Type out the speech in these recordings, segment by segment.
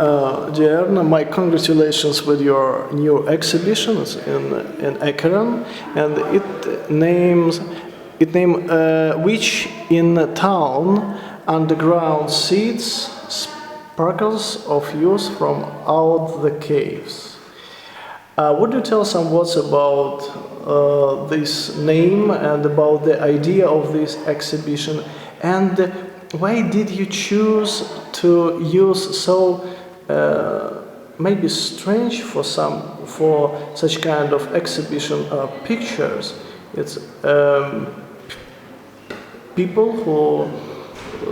Dear Erna, my congratulations with your new exhibitions in Ekeren, and it names which in a town underground seeds sparkles of youth from out the caves. Would you tell some words about this name and about the idea of this exhibition, and why did you choose to use so maybe strange for such kind of exhibition pictures? It's people who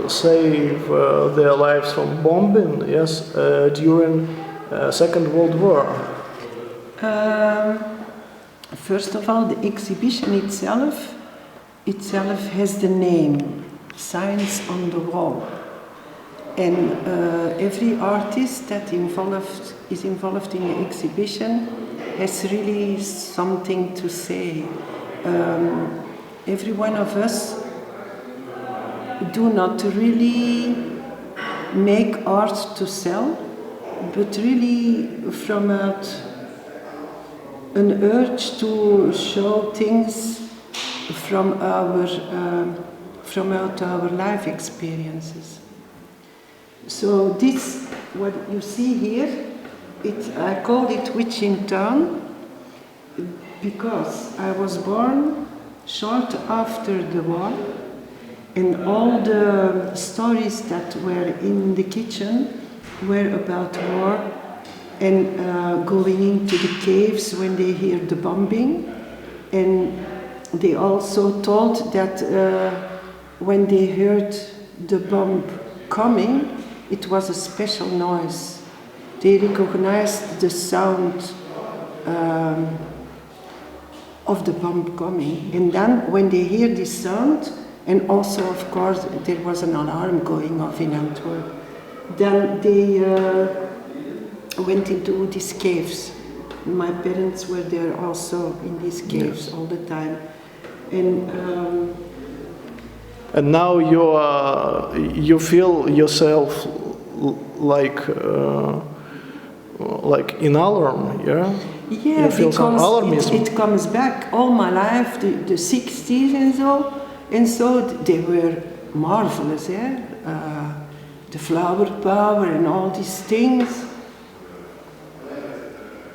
save their lives from bombing, yes, during Second World War. First of all, the exhibition itself has the name Signs on the Wall, and every artist that is involved in the exhibition has really something to say. Every one of us do not really make art to sell, but really from an urge to show things from our life experiences. So this, what you see here, I call it Witch in Town because I was born short after the war, and all the stories that were in the kitchen were about war and going into the caves when they hear the bombing. And they also told that when they heard the bomb coming, it was a special noise. They recognized the sound of the bomb coming. And then when they hear this sound, and also of course there was an alarm going off in Antwerp, then they went into these caves. My parents were there also in these caves, yes, all the time. And now you feel yourself like in alarm, yeah? Yeah, you feel some alarmism. It comes back all my life, the 60s and so they were marvelous, yeah? The flower power and all these things.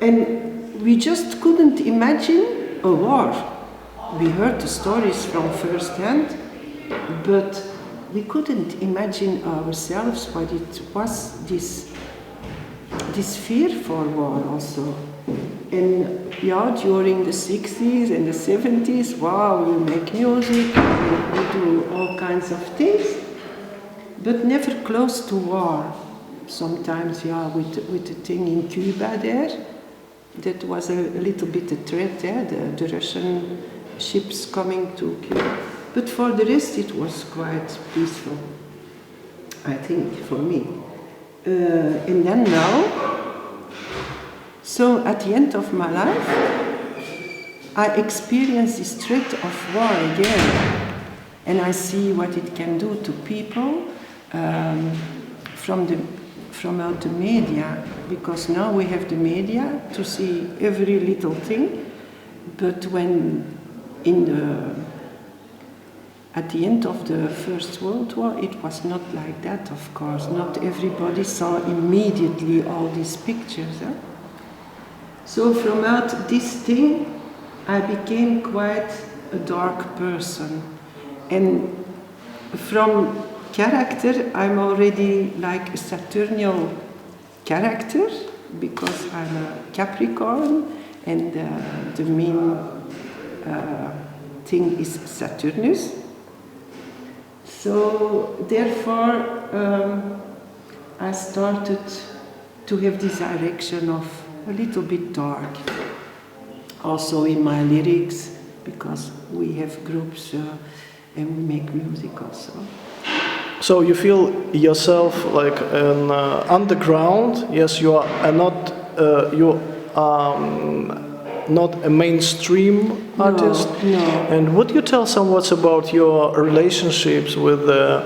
And we just couldn't imagine a war. We heard the stories from first hand, but we couldn't imagine ourselves what it was, this fear for war also. And yeah, during the 60s and the 70s, wow, we make music, we do all kinds of things, but never close to war. Sometimes, yeah, with the thing in Cuba there, that was a little bit a threat, the Russian ships coming to Cuba. But for the rest, it was quite peaceful, I think, for me. And then now, so at the end of my life, I experience this threat of war again. And I see what it can do to people from out the media, because now we have the media to see every little thing, but when at the end of the First World War, it was not like that, of course. Not everybody saw immediately all these pictures. Huh? So from out this thing, I became quite a dark person. And from character, I'm already like a Saturnial character, because I'm a Capricorn, and the main thing is Saturnus. So therefore, I started to have this direction of a little bit dark. Also in my lyrics, because we have groups and we make music also. So you feel yourself like an underground? Yes, you are not. You are not a mainstream artist. No. And would you tell some words about your relationships with the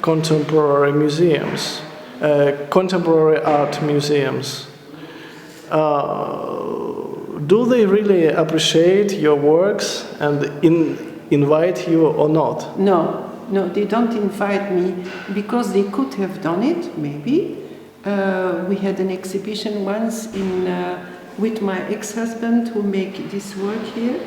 contemporary museums? contemporary art museums. Do they really appreciate your works and invite you or not? No, they don't invite me because they could have done it, maybe. We had an exhibition once with my ex-husband who make this work here.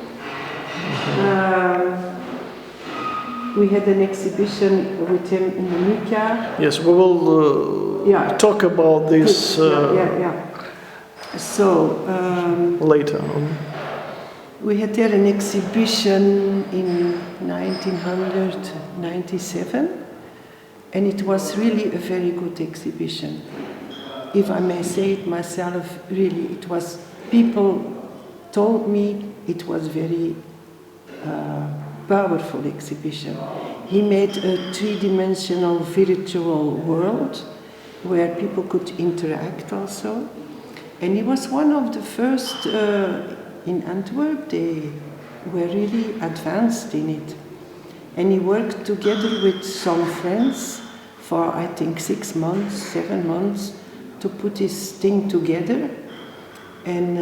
We had an exhibition with him in the Nika. Yes, we will talk about this So later on. we had there an exhibition in 1997, and it was really a very good exhibition. If I may say it myself, really, it was, people told me it was very powerful exhibition. He made a three-dimensional virtual world where people could interact also. And he was one of the first in Antwerp. They were really advanced in it. And he worked together with some friends for, I think, 6 months, 7 months to put this thing together. And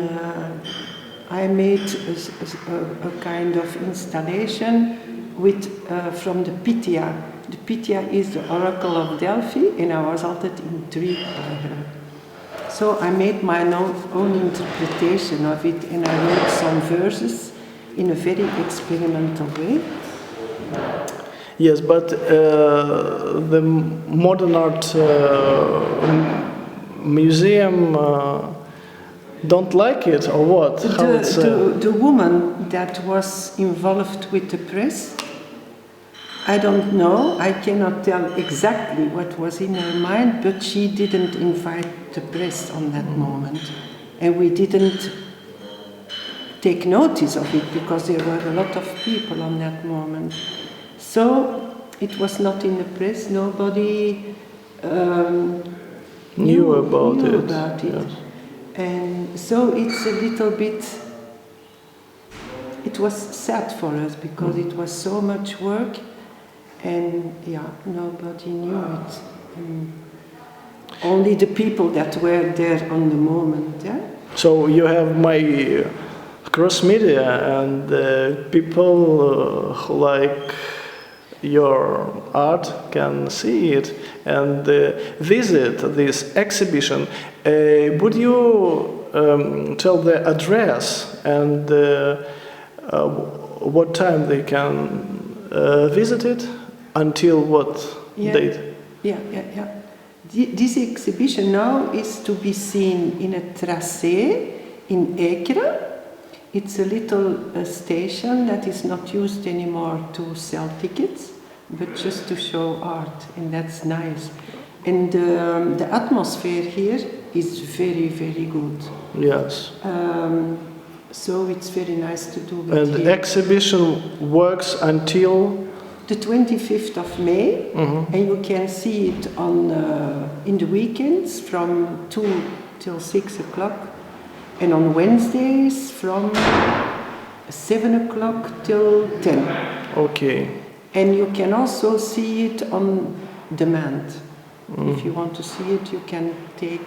I made a kind of installation with, from the Pythia. The Pythia is the Oracle of Delphi, and I was altijd intrigued by her. So I made my own interpretation of it, and I wrote some verses in a very experimental way. Yes, but the modern art museum don't like it, or what? The woman that was involved with the press, I don't know, I cannot tell exactly what was in her mind, but she didn't invite the press on that moment. And we didn't take notice of it because there were a lot of people on that moment. So it was not in the press, nobody knew about it. Yes. And so it's a little bit, it was sad for us because it was so much work. And nobody knew it. Only the people that were there on the moment. Yeah? So you have my cross media, and people who like your art can see it and visit this exhibition. Would you tell the address and what time they can visit it? Until what date? This exhibition now is to be seen in a tracé in Ekeren. It's a little station that is not used anymore to sell tickets, but just to show art, and that's nice. And the atmosphere here is very, very good. Yes. So it's very nice to do it and here. The exhibition works until the 25th of May, and you can see it on in the weekends from 2 till 6 o'clock, and on Wednesdays from 7 o'clock till 10. Okay. And you can also see it on demand. If you want to see it, you can take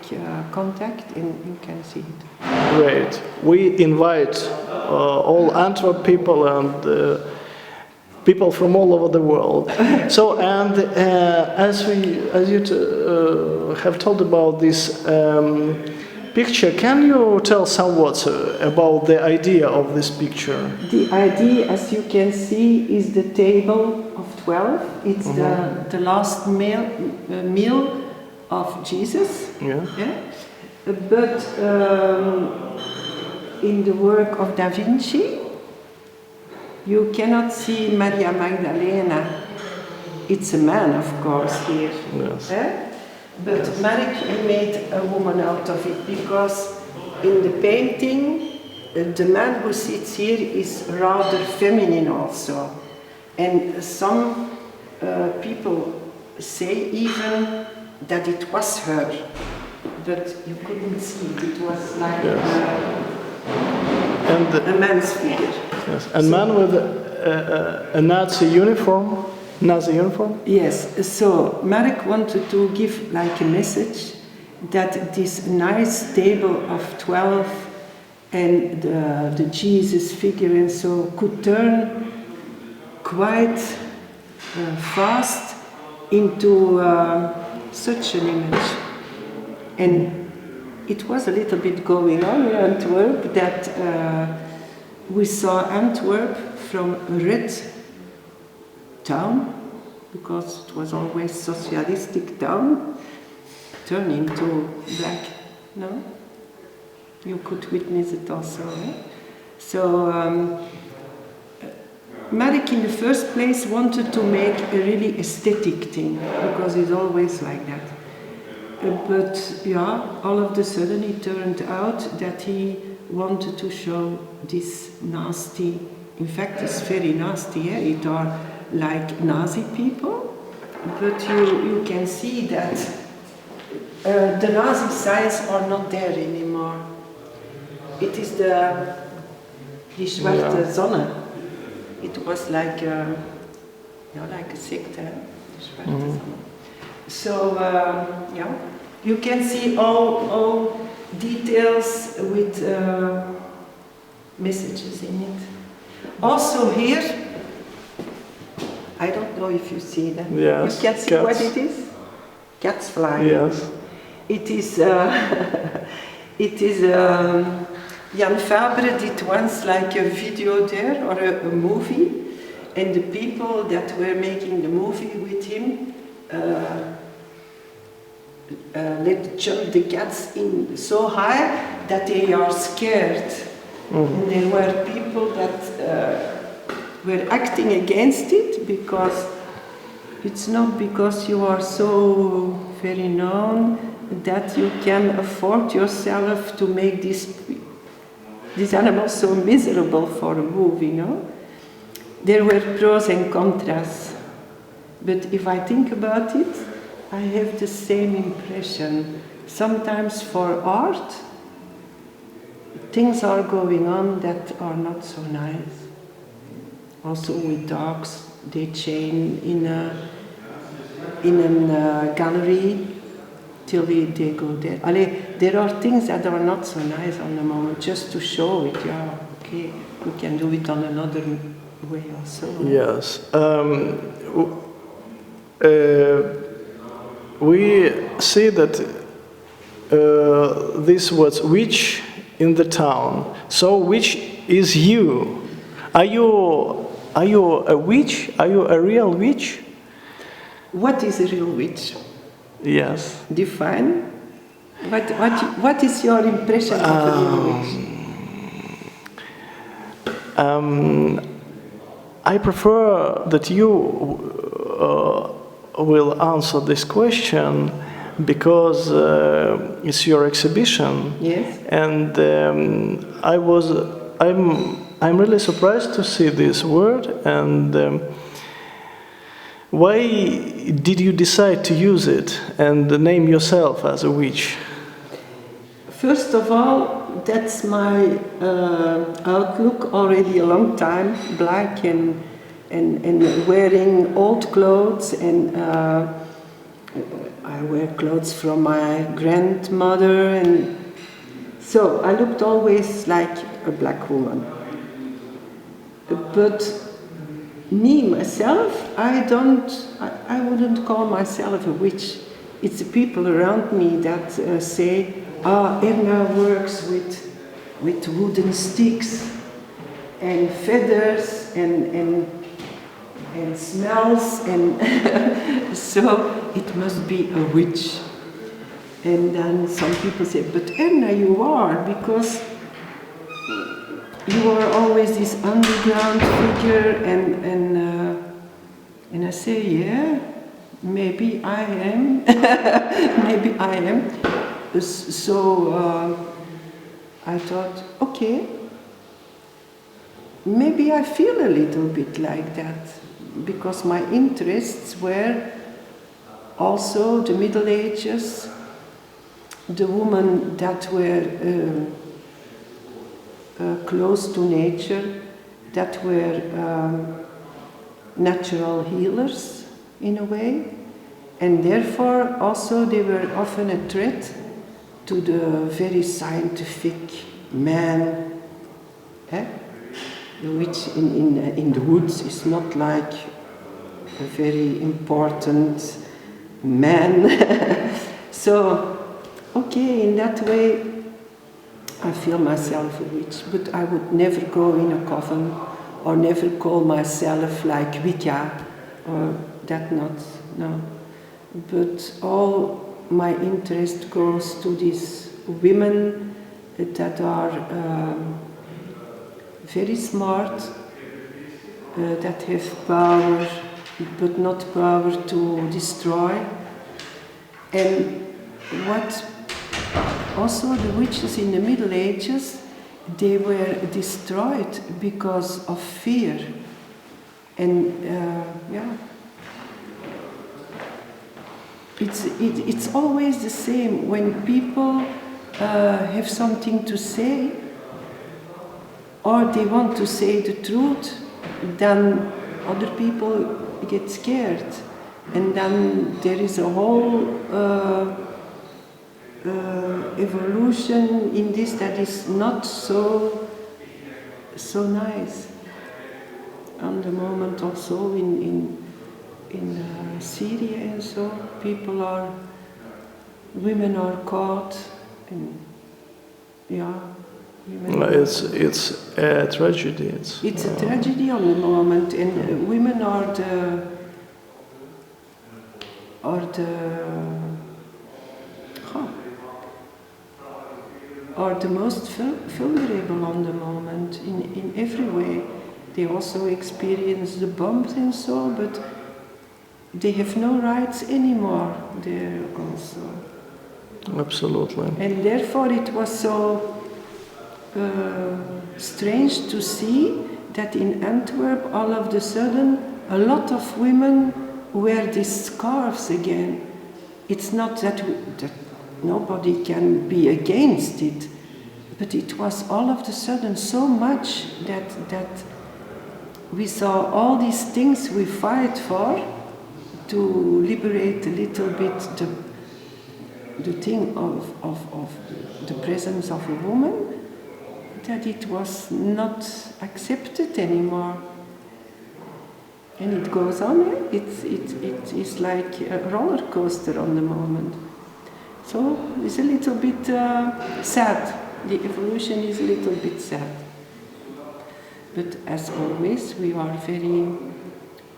contact and you can see it. Great. We invite all Antwerp people and people from all over the world. So, and as you have told about this picture, can you tell somewhat about the idea of this picture? The idea, as you can see, is the table of 12. It's the last meal of Jesus. Yeah. But in the work of Da Vinci, you cannot see Maria Magdalena. It's a man, of course, here. Yes. But Marek made a woman out of it because in the painting, the man who sits here is rather feminine also. And some people say even that it was her, but you couldn't see it. It was like a man's figure. Yes. A man with a Nazi uniform? Nazi uniform? Yes, so Marek wanted to give like a message that this nice table of 12 and the Jesus figure and so could turn quite fast into such an image. And it was a little bit going on in Antwerp that we saw Antwerp from a red town, because it was always socialistic town, turn into black, no? You could witness it also, eh? So Marek in the first place wanted to make a really aesthetic thing, because it's always like that. But yeah, all of a sudden it turned out that he wanted to show this nasty, in fact it's very nasty, eh? It are like Nazi people, but you can see that the Nazi signs are not there anymore. It is die zwarte Sonne. It was like like a sect, die zwarte Sonne. So yeah, you can see all details with messages in it. Also here, I don't know if you see that. Yes, you can see cats. what it is. Cats flying. Yes. It is. It is. Jan Fabre did once like a video there or a movie, and the people that were making the movie with him let jump the cats in so high that they are scared. And there were people that were acting against it, because it's not because you are so very known that you can afford yourself to make these animals so miserable for a movie, no? There were pros and contras, but if I think about it, I have the same impression. Sometimes for art, things are going on that are not so nice. Also with dogs, they chain in a gallery till they go there. There are things that are not so nice on the moment, just to show it. Yeah, okay, we can do it on another way also. Yes. We see that this was witch in the town. So which is you? Are you a witch? Are you a real witch? What is a real witch? Yes. Define. What is your impression of a real witch? I prefer that you will answer this question, because it's your exhibition. Yes. And I'm really surprised to see this word. And why did you decide to use it and name yourself as a witch? First of all, that's my outlook already a long time, black and wearing old clothes, and I wear clothes from my grandmother, and so I looked always like a black woman. But me, myself, I wouldn't call myself a witch. It's the people around me that say, Erna works with wooden sticks and feathers and smells, and so it must be a witch. And then some people say, but Erna, you are, because you are always this underground figure, and I say, yeah, maybe I am, maybe I am. So I thought, okay, maybe I feel a little bit like that, because my interests were also the Middle Ages, the women that were close to nature, that were natural healers in a way, and therefore also they were often a threat to the very scientific man, which in the woods is not like a very important man. So, okay, in that way I feel myself a witch, but I would never go in a coven or never call myself like Wicca or that not, no. But all my interest goes to these women that are very smart, that have power, but not power to destroy. And what also the witches in the Middle Ages, they were destroyed because of fear. And it's always the same. When people have something to say, or they want to say the truth, then other people get scared. And then there is a whole evolution in this that is not so nice. On the moment also in Syria and so, women are caught, and it's a tragedy. It's a tragedy on the moment, and women are the most vulnerable on the moment in every way. They also experience the bombs and so, but they have no rights anymore there also. Absolutely. And therefore it was so strange to see that in Antwerp all of a sudden a lot of women wear these scarves again. It's not that nobody can be against it, but it was all of a sudden so much that we saw all these things we fight for to liberate a little bit the thing of the presence of a woman, that it was not accepted anymore. And it goes on, it is like a roller coaster on the moment. So it's a little bit sad. The evolution is a little bit sad. But as always, we are very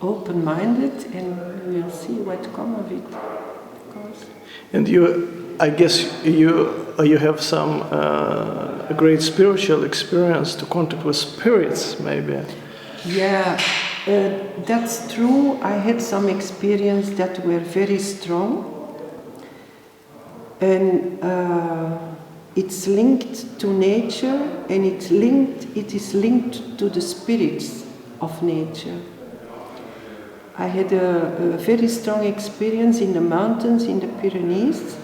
open-minded, and we'll see what comes of it, of course. And I guess you have some great spiritual experience to contact with spirits, maybe. Yeah, that's true. I had some experience that were very strong, and it's linked to nature, and it is linked to the spirits of nature. I had a very strong experience in the mountains in the Pyrenees,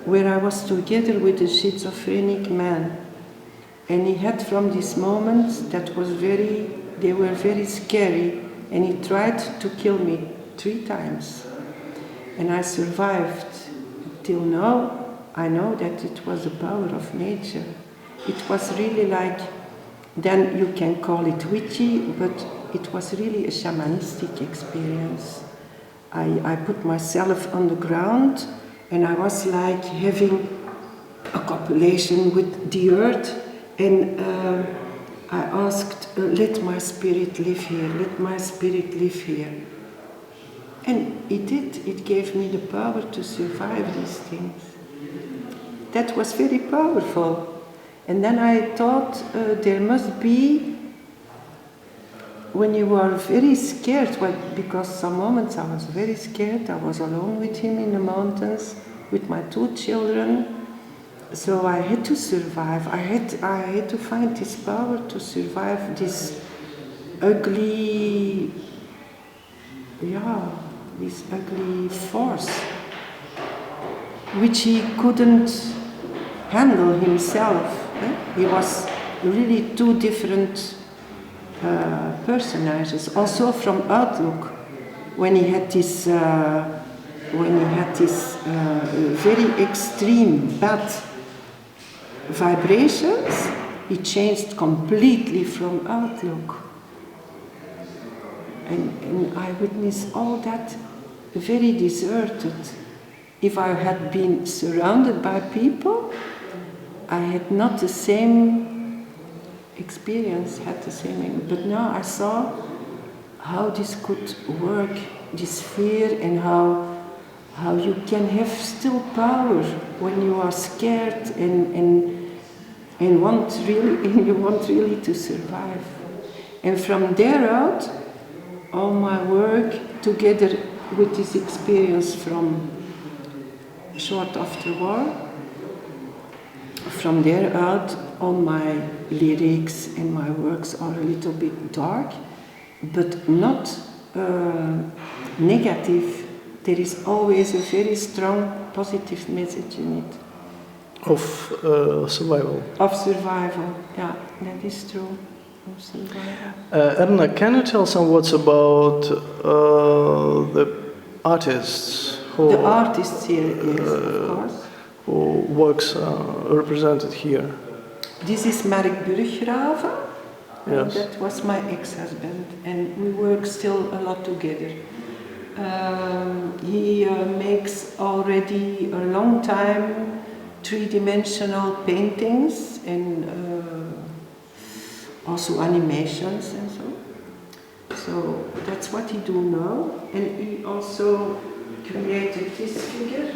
where I was together with a schizophrenic man. And he had from these moments they were very scary, and he tried to kill me 3 times. And I survived. Till now, I know that it was the power of nature. It was really like, then you can call it witchy, but it was really a shamanistic experience. I put myself on the ground, and I was like having a copulation with the earth, and I asked, let my spirit live here, let my spirit live here. And it did, it gave me the power to survive these things. That was very powerful. And then I thought there must be, when you are very scared, because some moments I was very scared, I was alone with him in the mountains, with my 2 children. So I had to survive. I had to find this power to survive this ugly, this ugly force, which he couldn't handle himself. He was really 2 different personages, also from Outlook, when he had this very extreme bad vibrations, he changed completely from Outlook. And I witnessed all that very deserted. If I had been surrounded by people, I had not the same experience, but now I saw how this could work, this fear, and how you can have still power when you are scared and you want really to survive. And from there out, all my work together with this experience from short after war, from there out, all my lyrics and my works are a little bit dark, but not negative. There is always a very strong positive message in it. Of survival. Of survival, yeah, that is true. Of survival. Erna, can you tell some words about the artists who... The artists here, yes, of course. Who works represented here? This is Mark Burggraven. Yes. That was my ex-husband, and we work still a lot together. He makes already a long time three-dimensional paintings and also animations and so. So that's what he do now, and he also created this figure.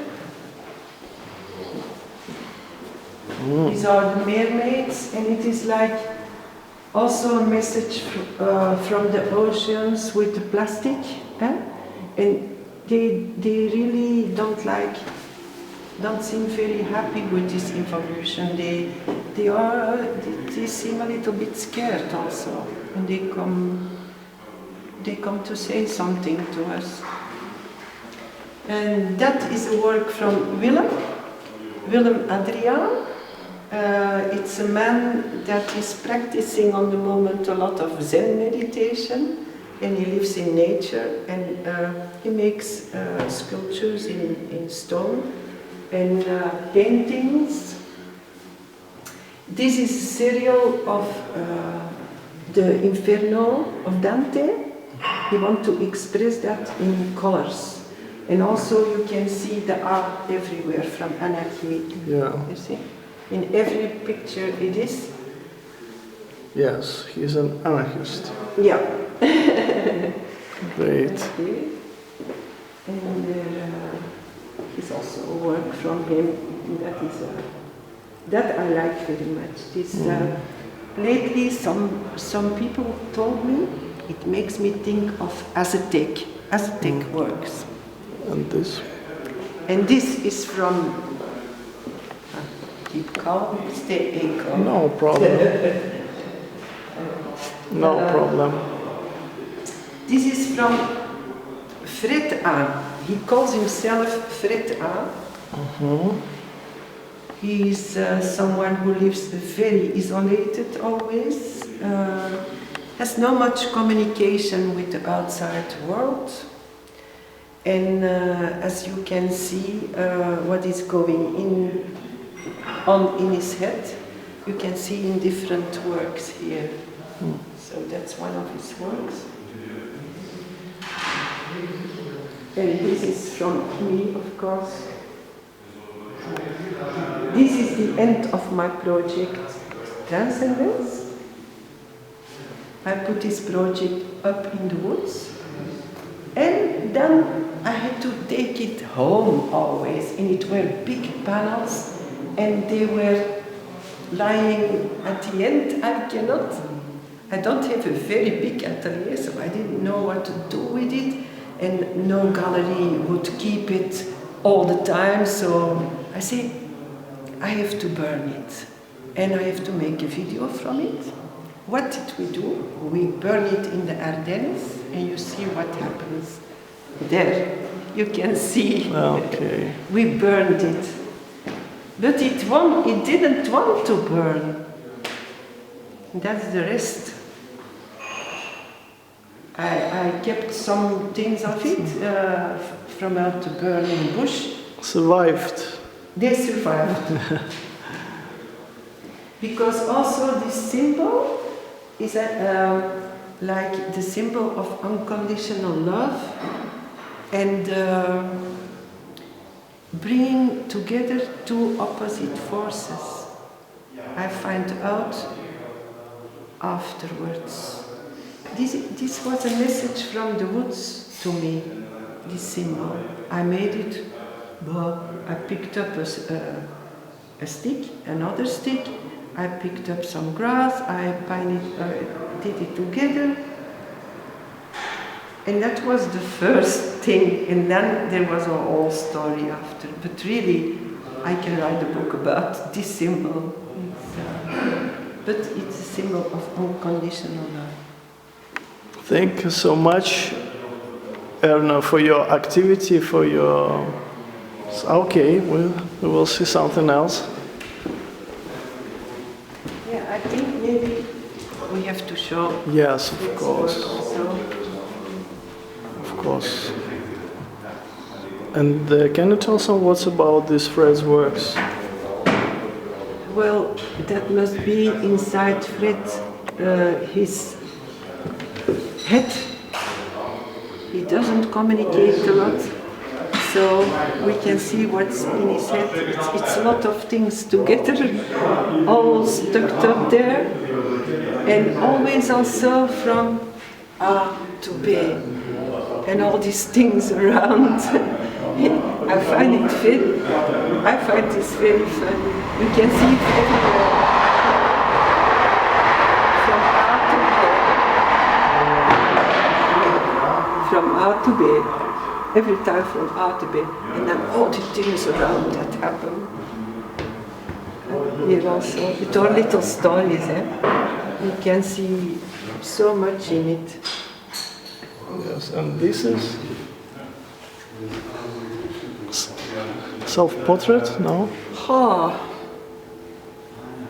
These are the mermaids, and it is like also a message from the oceans with the plastic, and they really don't seem very happy with this evolution. They seem a little bit scared also, and they come to say something to us. And that is a work from Willem Adriaan. It's a man that is practicing on the moment a lot of Zen meditation, and he lives in nature, and he makes sculptures in stone and paintings. This is a serial of the Inferno of Dante. He wants to express that in colors. And also you can see the art everywhere from anarchy. Yeah. You see? In every picture it is. Yes, he's an anarchist. Yeah. Great. And there is also a work from him that I like very much. This, lately some people told me it makes me think of Aztec works. And this? And this is from keep calm, stay calm. No problem. No problem. This is from Fred A. He calls himself Fred A. He is someone who lives very isolated always, has not much communication with the outside world. And as you can see what is going on in his head, you can see in different works here. So that's one of his works. And this is from me, of course. This is the end of my project, Franssens. I put this project up in the woods. And then I had to take it home always, and it were big panels, and they were lying at the end. I don't have a very big atelier, so I didn't know what to do with it, and no gallery would keep it all the time, so I said, I have to burn it, and I have to make a video from it. What did we do? We burn it in the Ardennes, and you see what happens. There, you can see. Okay. We burned it. But it didn't want to burn. That's the rest. I kept some things of it from out the burning bush. Survived. They survived. Because also this symbol is like the symbol of unconditional love and bringing together two opposite forces. I find out afterwards. This was a message from the woods to me, this symbol. I made it, I picked up a stick, another stick, I picked up some grass, I did it together. And that was the first thing, and then there was a whole story after. But really, I can write a book about this symbol. But it's a symbol of unconditional love. Thank you so much, Erna, for your activity, for your... Okay, we will see something else. Yeah, I think maybe we have to show... Yes, of course. Of course. And can you tell some words about this Fred's works? Well, that must be inside Fred, his head. He doesn't communicate a lot, so we can see what's in his head. It's a lot of things together, all stuck up there, and always also from A to B, and all these things around. I find this very funny. You can see it everywhere. From A to B. Every time from A to B. And then all the things around that happen. Here also, with our little stories, you can see so much in it. Yes, and this is self-portrait, no? Oh,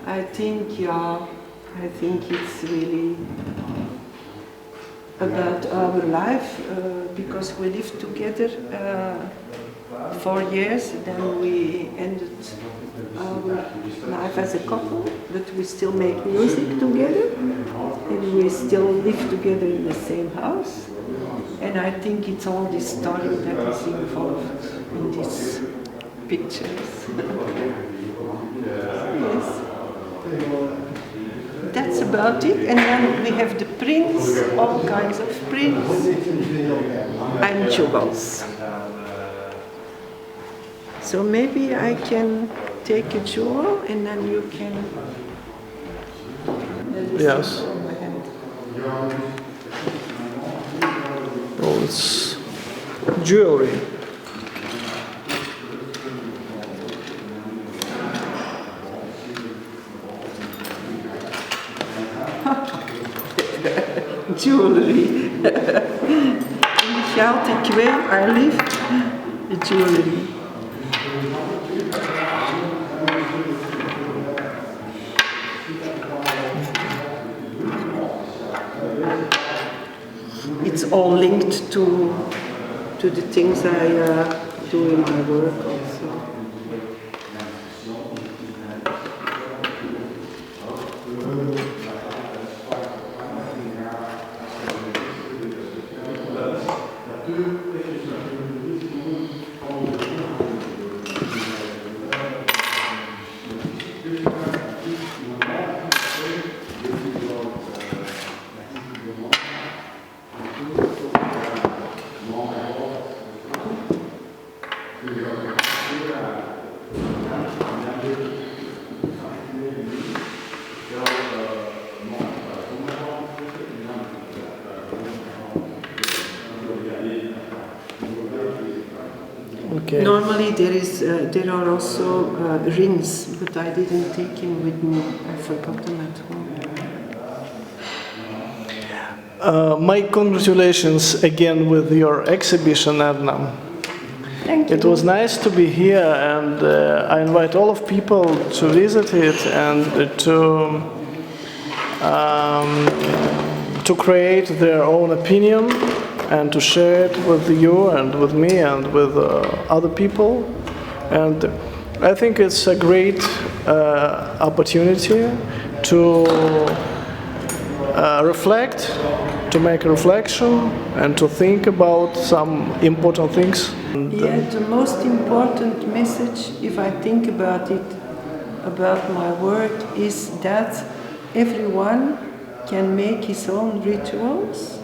I think it's really about our life, because we lived together 4 years, then we ended our life as a couple, but we still make music together, and we still live together in the same house, and I think it's all this story that is involved in these pictures. Yes. That's about it, and then we have the prints, all kinds of prints, and jewels. So maybe I can take a jewel, and then you can... Yes. Oh, it's jewelry. Jewelry. Initiaal ik weer, alsjeblieft. Jewelry. It's all linked to the things I do in my work also. Okay. Normally there are also rings, but I didn't take him with me. I forgot them at home. My congratulations again with your exhibition, Erna. Thank you. It was nice to be here, and I invite all of people to visit it and to to create their own opinion and to share it with you and with me and with other people. And I think it's a great opportunity to reflect, to make a reflection and to think about some important things. Yeah, the most important message, if I think about it, about my work, is that everyone can make his own rituals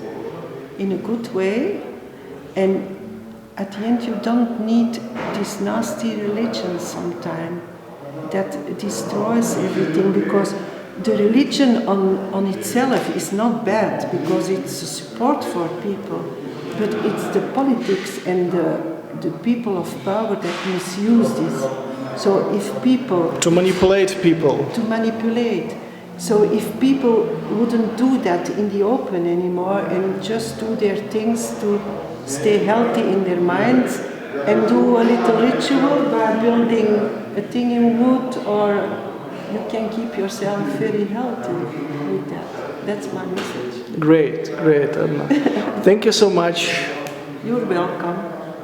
in a good way, and at the end you don't need this nasty religion sometimes that destroys everything, because the religion on itself is not bad because it's a support for people, but it's the politics and the people of power that misuse this. So if people... To manipulate people. To manipulate. So if people wouldn't do that in the open anymore and just do their things to stay healthy in their minds and do a little ritual by building a thing in wood, or you can keep yourself very healthy with that. That's my message. Great, Erna. Thank you so much. You're welcome.